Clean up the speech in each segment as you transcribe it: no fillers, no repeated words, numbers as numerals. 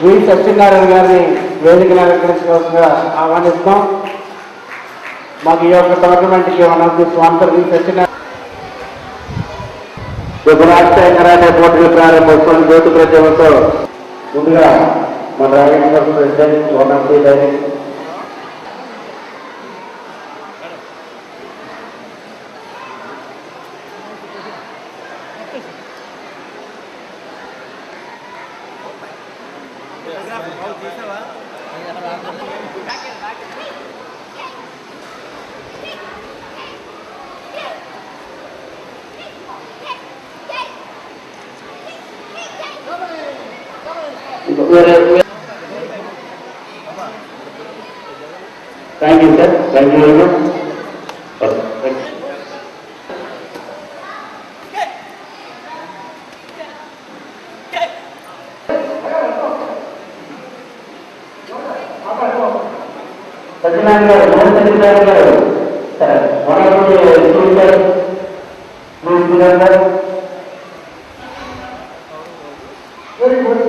వి సత్యనారాయణ గారిని వేదికను అలంకరించవలసిందిగా ఆహ్వానిస్తాం. మాకు ఈ యొక్క టోర్నమెంట్కి one of the sponsor V Satyanarayana రాష్ట్రీయ కరాటే పోటీలు ప్రారంభోత్సవం జ్యోతి ప్రజలతో ముందుగా మన Rajendra president one of the director thank you sir. Thank you very much. Satyanarayana గారు, సత్యనారాయణ గారు సార్ వెరీ గుడ్.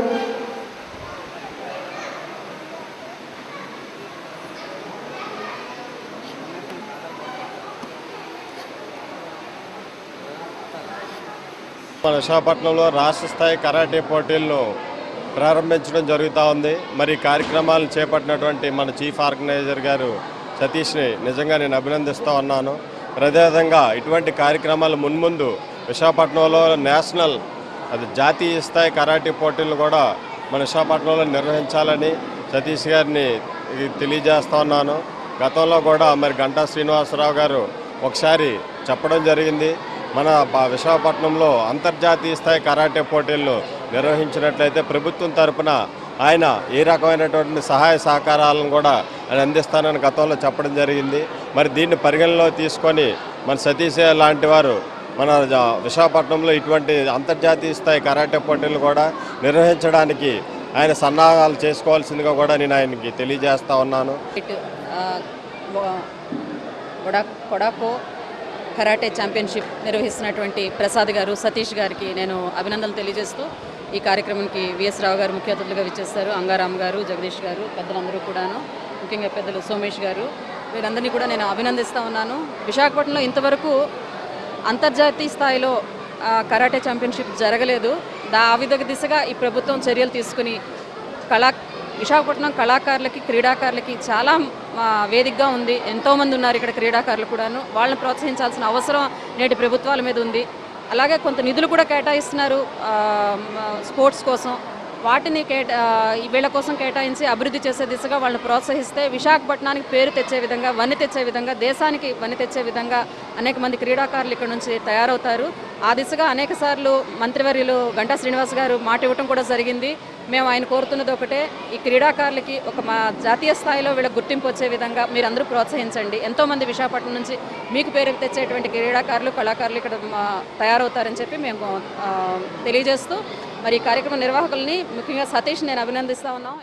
మన విశాఖపట్నంలో రాష్ట్ర స్థాయి కరాటే పోటీలను ప్రారంభించడం జరుగుతూ ఉంది. మరి కార్యక్రమాలను చేపట్టినటువంటి మన చీఫ్ ఆర్గనైజర్ గారు సతీష్ని నిజంగా నేను అభినందిస్తూ ఉన్నాను. అదేవిధంగా ఇటువంటి కార్యక్రమాలు మున్ముందు విశాఖపట్నంలో నేషనల్ జాతీయ స్థాయి కరాటే పోటీలను కూడా మన విశాఖపట్నంలో నిర్వహించాలని సతీష్ గారిని తెలియజేస్తూ ఉన్నాను. గతంలో కూడా మరి గంటా శ్రీనివాసరావు గారు ఒకసారి చెప్పడం జరిగింది, మన విశాఖపట్నంలో అంతర్జాతీయ స్థాయి కరాటే పోటీలను నిర్వహించినట్లయితే ప్రభుత్వం తరపున ఆయన ఏ రకమైనటువంటి సహాయ సహకారాలను కూడా ఆయన అందిస్తానని గతంలో చెప్పడం జరిగింది. మరి దీన్ని పరిగణలో తీసుకొని మన సతీష్ లాంటి వారు మన విశాఖపట్నంలో ఇటువంటి అంతర్జాతీయ స్థాయి కరాటే పోటీలు కూడా నిర్వహించడానికి ఆయన సన్నాహాలు చేసుకోవాల్సిందిగా కూడా నేను ఆయనకి తెలియజేస్తా ఉన్నాను. కొడాకో కరాటే ఛాంపియన్షిప్ నిర్వహిస్తున్నటువంటి ప్రసాద్ గారు, సతీష్ గారికి నేను అభినందనలు తెలియజేస్తూ ఈ కార్యక్రమానికి విఎస్ రావు గారు ముఖ్య అతిథులుగా విచ్చేస్తారు. అంగారామ్ గారు, జగదీష్ గారు, పెద్దలందరూ కూడాను, ముఖ్యంగా పెద్దలు సోమేష్ గారు, వీరందరినీ కూడా నేను అభినందిస్తూ ఉన్నాను. విశాఖపట్నంలో ఇంతవరకు అంతర్జాతీయ స్థాయిలో కరాటే ఛాంపియన్షిప్ జరగలేదు. ఆ దిశగా ఈ ప్రభుత్వం చర్యలు తీసుకుని విశాఖపట్నం కళాకారులకి, క్రీడాకారులకి చాలా వేదికగా ఉంది. ఎంతోమంది ఉన్నారు ఇక్కడ క్రీడాకారులు కూడాను. వాళ్ళని ప్రోత్సహించాల్సిన అవసరం నేటి ప్రభుత్వాల మీద ఉంది. అలాగే కొంత నిధులు కూడా కేటాయిస్తున్నారు స్పోర్ట్స్ కోసం. వాటిని వీళ్ళ కోసం కేటాయించి అభివృద్ధి చేసే దిశగా వాళ్ళని ప్రోత్సహిస్తే విశాఖపట్నానికి పేరు తెచ్చే విధంగా, వన్నె తెచ్చే విధంగా, దేశానికి వన్నె తెచ్చే విధంగా అనేక మంది క్రీడాకారులు ఇక్కడ నుంచి తయారవుతారు. ఆ దిశగా అనేక సార్లు మంత్రివర్యులు గంటా శ్రీనివాస్ గారు మాట ఇవ్వటం కూడా జరిగింది. మేము ఆయన కోరుతున్నది ఒకటే, ఈ క్రీడాకారులకి ఒక జాతీయ స్థాయిలో వీళ్ళకి గుర్తింపు వచ్చే విధంగా మీరందరూ ప్రోత్సహించండి. ఎంతోమంది విశాఖపట్నం నుంచి మీకు పేరు తెచ్చేటువంటి క్రీడాకారులు, కళాకారులు ఇక్కడ తయారవుతారని చెప్పి మేము తెలియజేస్తూ మరి ఈ కార్యక్రమ నిర్వాహకుల్ని ముఖ్యంగా సతీష్ నేను అభినందిస్తూ ఉన్నాం.